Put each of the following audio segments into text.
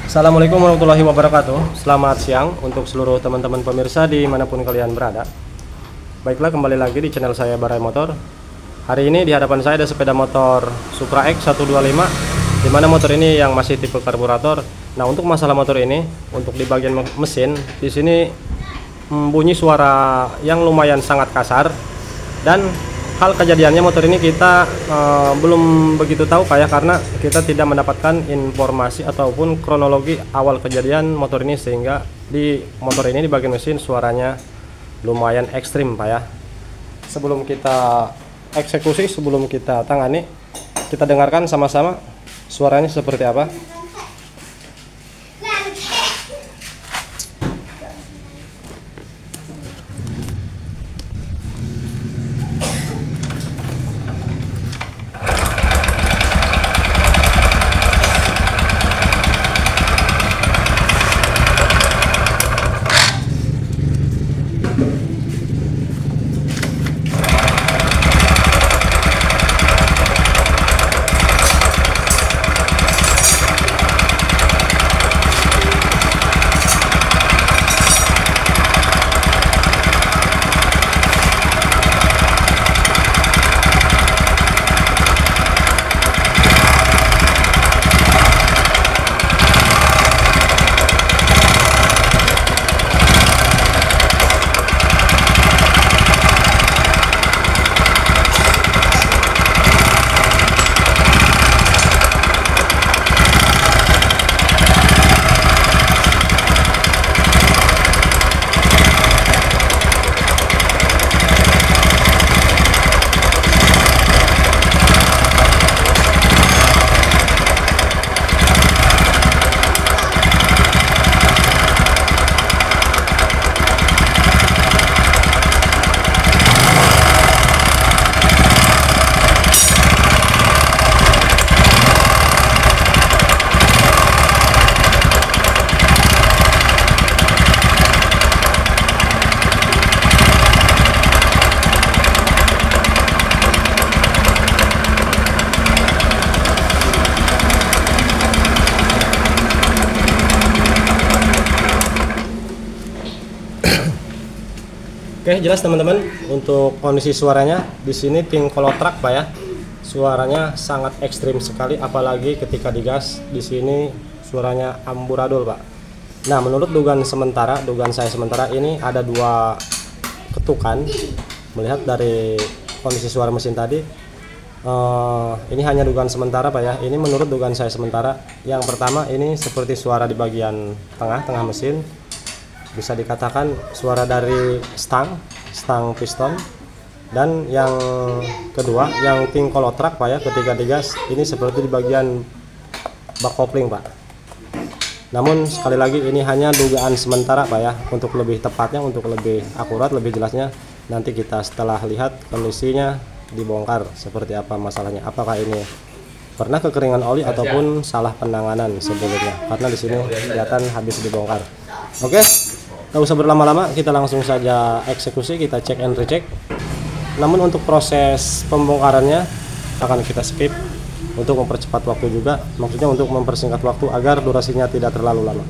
Assalamualaikum warahmatullahi wabarakatuh. Selamat siang untuk seluruh teman-teman pemirsa dimanapun kalian berada. Baiklah, kembali lagi di channel saya Barai Motor. Hari ini di hadapan saya ada sepeda motor Supra X 125, dimana motor ini yang masih tipe karburator. Nah, untuk masalah motor ini, untuk di bagian mesin di sini bunyi suara yang lumayan sangat kasar. Dan hal kejadiannya motor ini kita belum begitu tahu karena kita tidak mendapatkan informasi ataupun kronologi awal kejadian motor ini, sehingga di motor ini di bagian mesin suaranya lumayan ekstrim ya. Sebelum kita eksekusi, sebelum kita tangani, kita dengarkan sama-sama suaranya seperti apa. Oke, jelas teman-teman untuk kondisi suaranya di sini pink color truck Pak ya. Suaranya sangat ekstrim sekali, apalagi ketika digas. Di sini suaranya amburadul Pak. Nah, menurut dugaan saya sementara ini ada dua ketukan. Melihat dari kondisi suara mesin tadi, ini hanya dugaan sementara Pak ya. Ini menurut dugaan saya sementara. Yang pertama, ini seperti suara di bagian tengah mesin. Bisa dikatakan suara dari stang piston. Dan yang kedua, yang pink color truck Pak ya, ketika digas ini seperti di bagian bak kopling Pak. Namun sekali lagi ini hanya dugaan sementara Pak ya. Untuk lebih tepatnya, untuk lebih akurat, lebih jelasnya, nanti kita setelah lihat kondisinya dibongkar seperti apa masalahnya. Apakah ini pernah kekeringan oli ataupun salah penanganan sebelumnya, karena di sini kelihatan habis dibongkar. Oke, tak usah berlama-lama, kita langsung saja eksekusi, kita cek and recheck. Namun untuk proses pembongkarannya akan kita skip untuk mempercepat waktu juga, maksudnya untuk mempersingkat waktu agar durasinya tidak terlalu lama.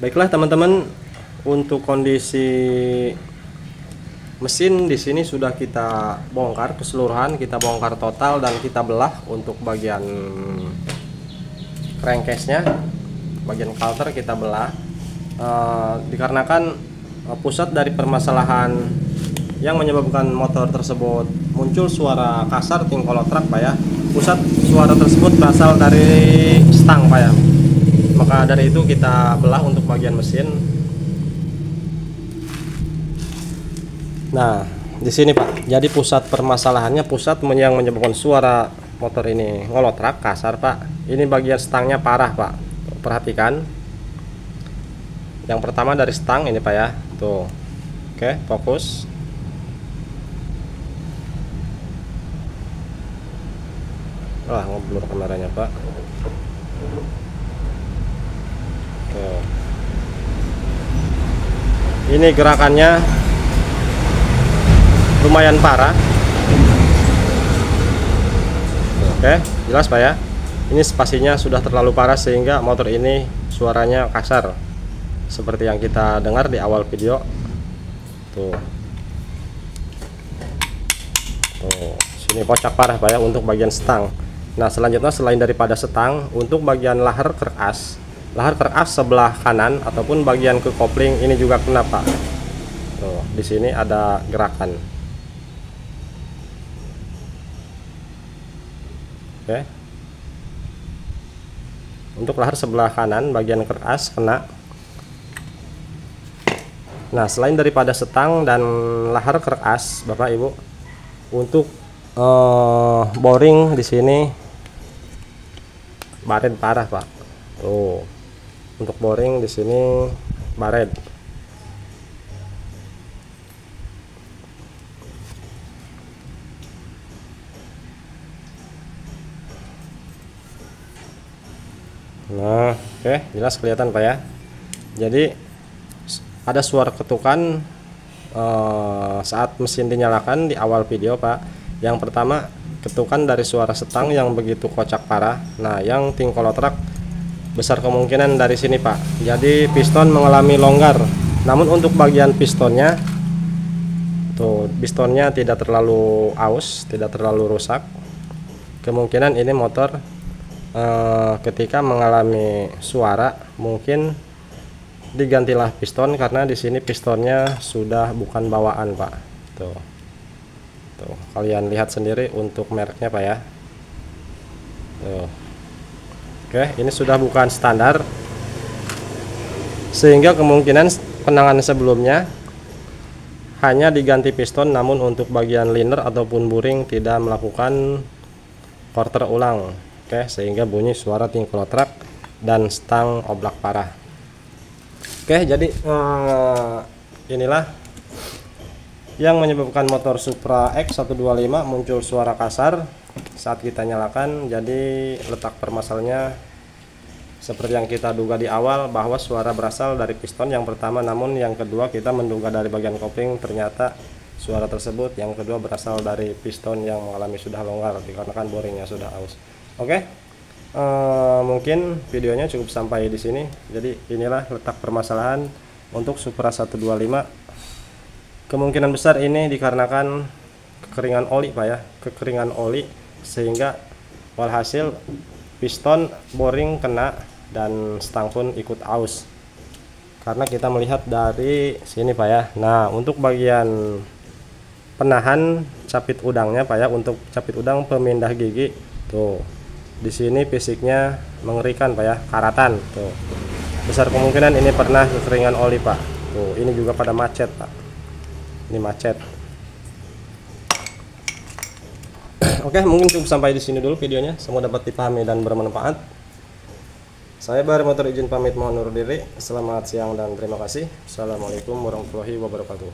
Baiklah teman-teman, untuk kondisi mesin di sini sudah kita bongkar keseluruhan, kita bongkar total dan kita belah untuk bagian crankcase-nya, bagian coulter kita belah. Dikarenakan pusat dari permasalahan yang menyebabkan motor tersebut muncul suara kasar pink color truck Pak ya, pusat suara tersebut berasal dari stang Pak ya. Maka dari itu kita belah untuk bagian mesin. Nah, di sini Pak, jadi pusat permasalahannya, pusat yang menyebabkan suara motor ini ngolotrak kasar Pak, ini bagian stangnya parah Pak. Perhatikan, yang pertama dari stang ini Pak ya, tuh. Oke, fokus. Wah, ngeblur kameranya Pak. Oke. Ini gerakannya lumayan parah. Oke, jelas Pak ya. Ini spasinya sudah terlalu parah sehingga motor ini suaranya kasar seperti yang kita dengar di awal video. Tuh. Tuh, sini kocak parah Pak ya untuk bagian stang. Nah, selanjutnya selain daripada stang, untuk bagian lahar keras sebelah kanan ataupun bagian ke kopling ini juga kena Pak. Tuh, di sini ada gerakan. Oke. Untuk lahar sebelah kanan bagian keras kena. Nah, selain daripada setang dan lahar keras Bapak Ibu, untuk boring di sini baret parah Pak. Tuh. Untuk boring di sini baret. Nah, oke, jelas kelihatan Pak ya. Jadi ada suara ketukan saat mesin dinyalakan di awal video Pak. Yang pertama, ketukan dari suara setang yang begitu kocak parah. Nah, yang tingkolotruk besar kemungkinan dari sini Pak. Jadi piston mengalami longgar. Namun untuk bagian pistonnya, tuh pistonnya tidak terlalu aus, tidak terlalu rusak. Kemungkinan ini motor ketika mengalami suara mungkin digantilah piston karena di sini pistonnya sudah bukan bawaan Pak. Tuh kalian lihat sendiri untuk mereknya Pak ya. Tuh. Oke, ini sudah bukan standar sehingga kemungkinan penanganan sebelumnya hanya diganti piston, namun untuk bagian liner ataupun buring tidak melakukan quarter ulang. Oke, sehingga bunyi suara tingkolotruk dan stang oblak parah. Oke, jadi inilah yang menyebabkan motor Supra X125 muncul suara kasar saat kita nyalakan. Jadi letak permasalahannya seperti yang kita duga di awal, bahwa suara berasal dari piston yang pertama, namun yang kedua kita menduga dari bagian kopling, ternyata suara tersebut yang kedua berasal dari piston yang mengalami sudah longgar dikarenakan boringnya sudah aus. Oke, mungkin videonya cukup sampai di sini. Jadi inilah letak permasalahan untuk Supra 125. Kemungkinan besar ini dikarenakan kekeringan oli Pak ya, kekeringan oli sehingga walhasil piston boring kena dan stang pun ikut aus. Karena kita melihat dari sini Pak ya. Nah, untuk bagian penahan capit udangnya Pak ya, untuk capit udang pemindah gigi tuh. Di sini fisiknya mengerikan Pak ya, karatan tuh. Besar kemungkinan ini pernah kekeringan oli Pak. Tuh, ini juga pada macet Pak. Ini macet. Oke, mungkin cukup sampai di sini dulu videonya. Semoga dapat dipahami dan bermanfaat. Saya Bahar Motor izin pamit, mohon undur diri. Selamat siang dan terima kasih. Assalamualaikum warahmatullahi wabarakatuh.